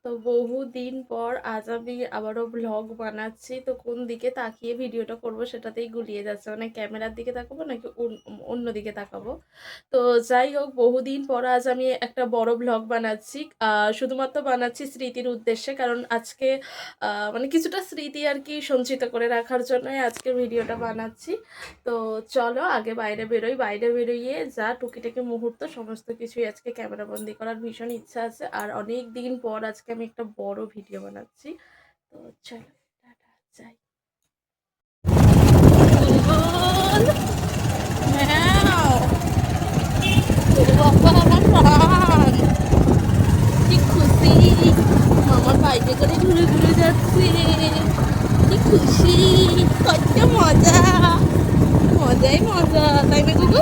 তো বহুদিন পর আজ আমি আবারও ব্লগ বানাচ্ছি। তো কোন দিকে তাকিয়ে ভিডিওটা করব সেটাতেই গুলিয়ে যাচ্ছে। মানে ক্যামেরার দিকে তাকাবো নাকি অন্য দিকে তাকাবো। তো যাই হোক, বহুদিন পর আজ আমি একটা বড় ব্লগ বানাচ্ছি। শুধুমাত্র বানাচ্ছি স্মৃতির উদ্দেশ্যে। কারণ আজকে মানে কিছুটা স্মৃতি আর কি সঞ্চিত করে রাখার জন্যই আজকে ভিডিওটা বানাচ্ছি। তো চলো আগে বাইরে বেরোই। বাইরে বেরোইয়ে যা টুকিটাকি মুহূর্ত সমস্ত কিছুই আজকে ক্যামেরাবন্দি করার ভীষণ ইচ্ছা আছে। আর অনেক দিন পর আজকে আমি একটা বড় ভিডিও বানাচ্ছি। তো চলো টাটা, যাই। গুগল ম্যাও, ও বাবা আমার প্রাণ, কি খুশি! মামার বাইকে করে ঘুরে ঘুরে যাচ্ছে, কি খুশি! কত মজা, মজাই মজা, তাই না গুগল?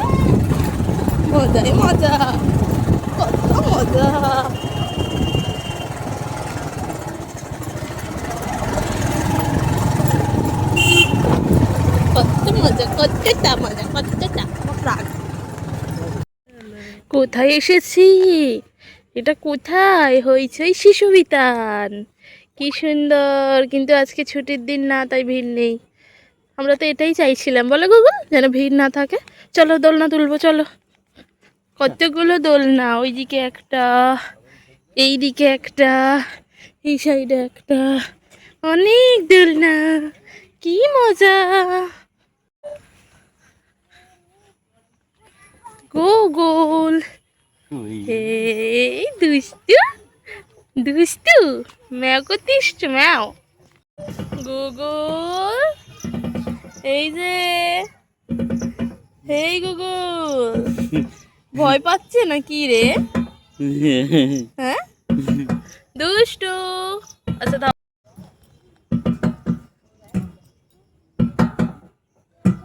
মজাই মজা, কত মজা! কত মজা, কতটা মজা, কতটা আমার প্রাণ। কোথায় এসেছি? এটা কোথায় হয়েছে? শিশু বিতান। কি সুন্দর! কিন্তু আজকে ছুটির দিন না, তাই ভিড় নেই। আমরা তো এটাই চাইছিলাম, বলো গুগল, যেন ভিড় না থাকে। চলো দোলনা তুলবো, চলো। কতগুলো দোলনা, ওইদিকে একটা, এইদিকে একটা, এই সাইডে একটা, অনেক দোলনা। কি মজা! গুগল, এই দুষ্টু, দুষ্টু ম্যাও করতিস, ম্যাও। গুগল, এই যে, এই গুগল, ভয় পাচ্ছে না কি রে? হ্যাঁ দুষ্টু। আচ্ছা দাও।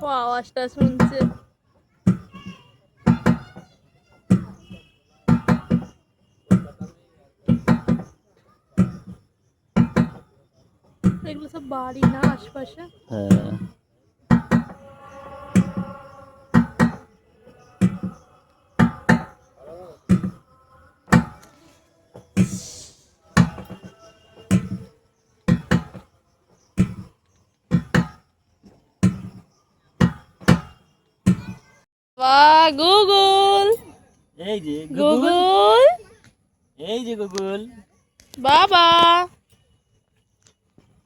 ও আওয়াজটা শুনছে। এগুলো সব বাড়ি না আশপাশে? হ্যাঁ। বাহ গুগল, এই যে গুগল, এই যে গুগল, বাবা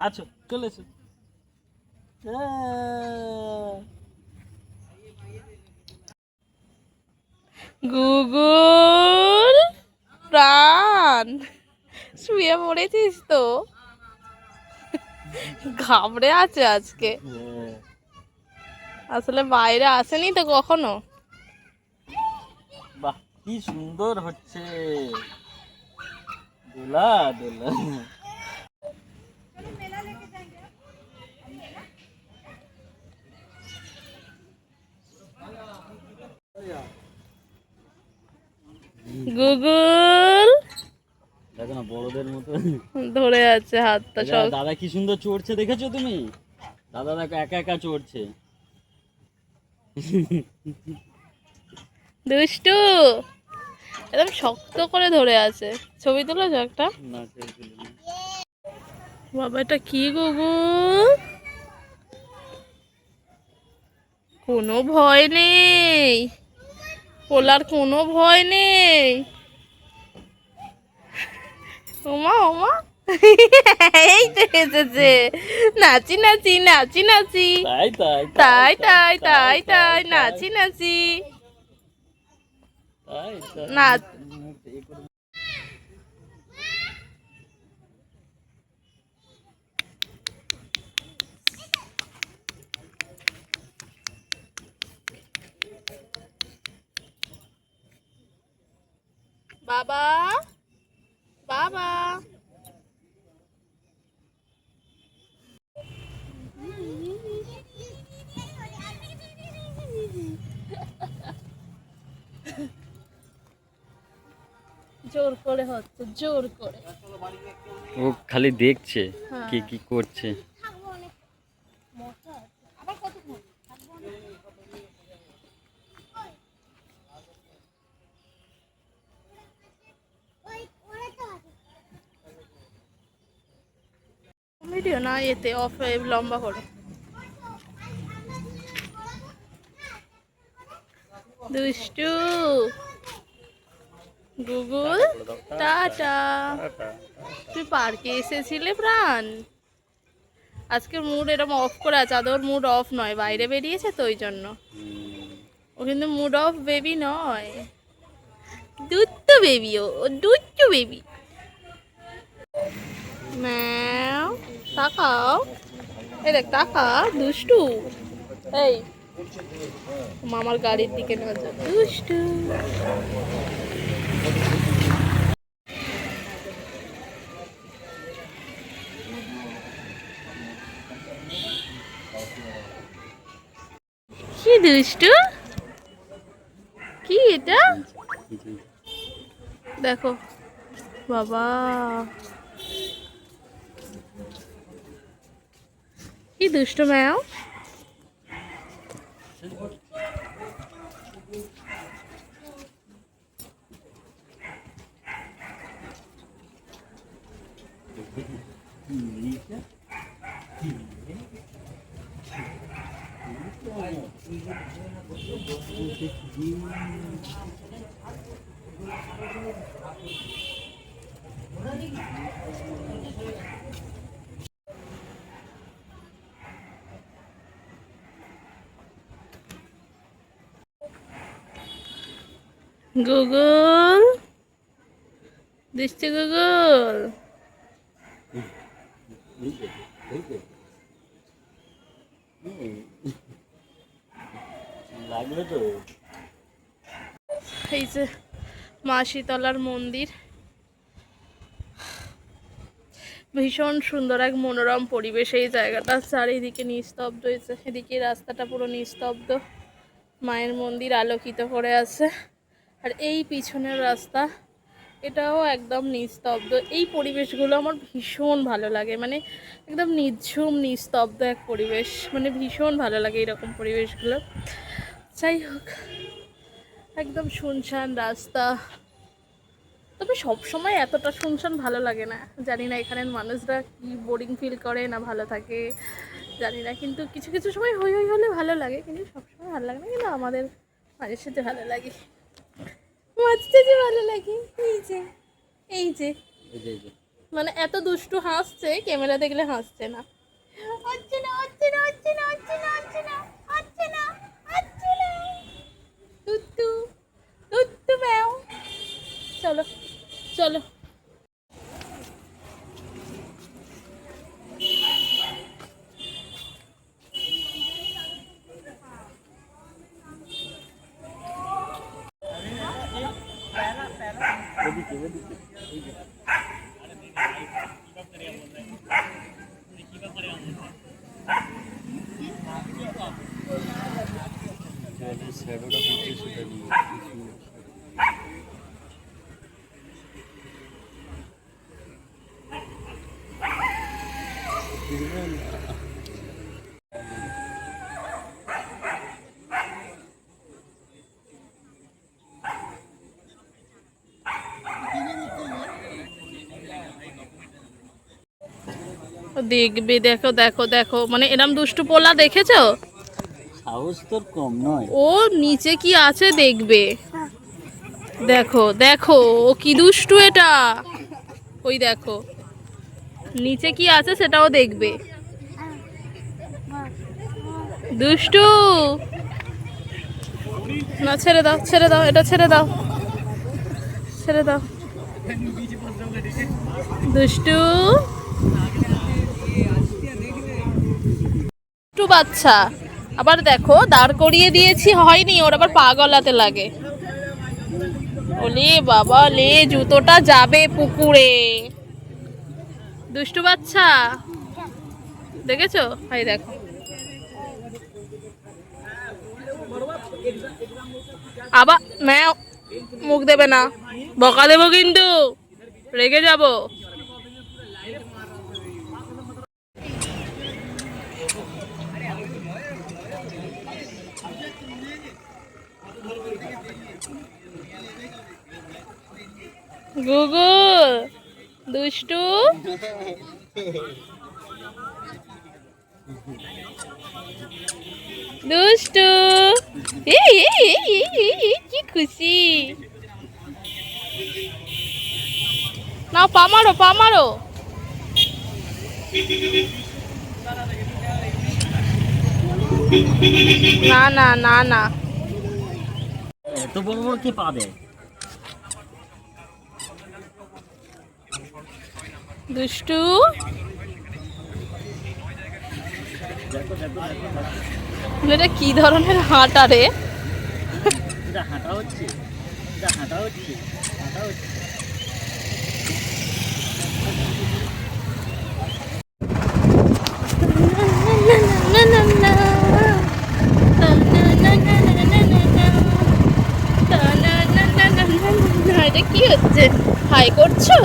আছো, চলে এসো। গুগল প্রাণ, শুয়ে পড়েছিস তো? ঘাবড়ে আছে আজকে। আসলে বাইরে আসেনি তো কখনো। বাহ কি সুন্দর হচ্ছে দোলা দোলা। গুগল দেখো না বড়দের মতো ধরে আছে হাতটা সব। দাদা কি সুন্দর চড়ছে, দেখেছো তুমি? দাদা দেখো একা একা চড়ছে। দুষ্টু একদম শক্ত করে ধরে আছে। ছবি তুলেছো একটা? বাবা এটা কি গুগল? কোনো ভয় নেই, পোলার কোনো ভয় নেই। ওমা ওমা, এই তো এসেছে। নাচি নাচি নাচি নাচি, তাই তাই তাই তাই তাই তাই নাচি নাচি নাচ। বাবা, বাবা জোর করে হচ্ছে, জোর করে। ও খালি দেখছে কি কি করছে। ভিডিও না এতে অফ লম্বা করে। দুষ্টু গুগল টাটা। তুই পার্কে এসেছিলে প্রাণ? আজকে মুড এরকম অফ করে আছে, আদর মুড অফ নয়, বাইরে বেরিয়েছে তো ওই জন্য। ও কিন্তু মুড অফ বেবি নয়, দুষ্টু বেবি, ও দুষ্টু বেবি। ম্যাও তাকাও, এই দেখ তাকা দুষ্টু। এই মামার গাড়ির দিকে নজর, দুষ্টু। কি দুষ্টু, কি এটা দেখো বাবা, কি দুষ্টু ম্যাও। গুগল দুষ্টু গুগল, এই যে মা শীতলার মন্দির, ভীষণ সুন্দর এক মনোরম পরিবেশ এই জায়গাটা, চারিদিকে নিস্তব্ধ হয়েছে, এদিকে রাস্তাটা পুরো নিস্তব্ধ, মায়ের মন্দির আলোকিত করে আছে, আর এই পিছনের রাস্তা এটাও একদম নিস্তব্ধ। এই পরিবেশগুলো আমার ভীষণ ভালো লাগে, মানে একদম নিঝুম নিস্তব্ধ এক পরিবেশ, মানে ভীষণ ভালো লাগে এরকম পরিবেশগুলো। যাই হোক, একদম শুনশান রাস্তা, তবে সবসময় এতটা শুনশান ভালো লাগে না, জানি না এখানের মানুষরা কি বোরিং ফিল করে না ভালো থাকে জানি না, কিন্তু কিছু কিছু সময় হই হই হলে ভালো লাগে, কিন্তু সবসময় ভালো লাগে না, কিন্তু আমাদের মাঝে সাথে ভালো লাগে, মাঝতে যে ভালো লাগে। এই যে মানে এত দুষ্টু হাসছে, ক্যামেরা দেখলে হাসছে না, হচ্ছে না হচ্ছে না হচ্ছে না হচ্ছে না হচ্ছে না হচ্ছে না হচ্ছে না, দুষ্টু দুষ্টু ম্যাও। চলো চলো, দেখবে দেখো দেখো দেখো, মানে এরম দুষ্টু পোলা দেখেছো, সাহস তোর কম নয়, ও নিচে কি আছে দেখবে, দেখো দেখো ও কি দুষ্টু এটা, ওই দেখো নিচে কি আছে সেটাও দেখবে, দুষ্টু। না ছেড়ে দাও ছেড়ে দাও, এটা ছেড়ে দাও ছেড়ে দাও, দুষ্টু দুষ্টু বাচ্চা। আবার দেখো দাঁড় করিয়ে দিয়েছি হয়নি, ওর আবার পা গলাতে লাগে, ওলে বাবা লে, জুতোটা যাবে পুকুরে, দুষ্টু বাচ্চা দেখেছো, হাই দেখো, আবার ম্যাও মুখ দেবে না, বকা দেবো কিন্তু, রেগে যাবো। গুগল দুষ্টু দুষ্টু এই এই এই এই এই, এই, কি খুশি। না পা মারো পা মারো। না না না না। এত বড় বড় কে পাবে? দুষ্টু দেখো দেখো দেখো এটা কি ধরনের হাঁটা রে? এটা হাঁটা হচ্ছে, এটা হাঁটা হচ্ছে, হাঁটা হচ্ছে। এটা কি হচ্ছে? হাই করছো?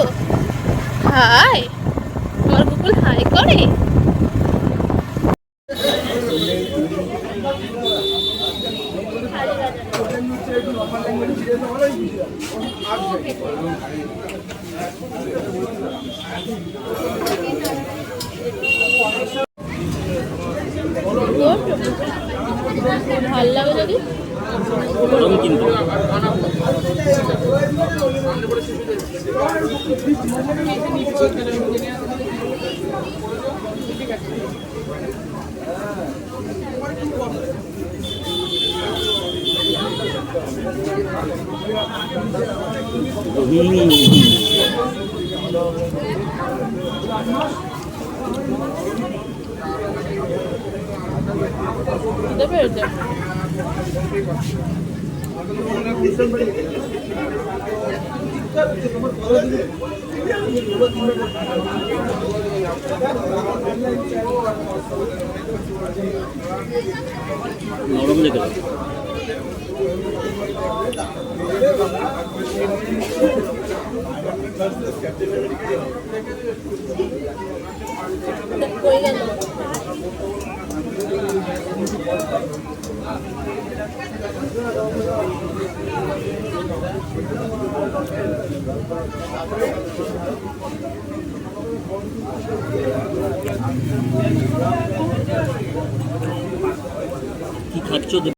হাই, আমার গুগল হাই করে। ভাল লাগে যদি গরম কিন্তু। দেবে এটা। নরম লেগে কই গেল? কি খাচ্ছ?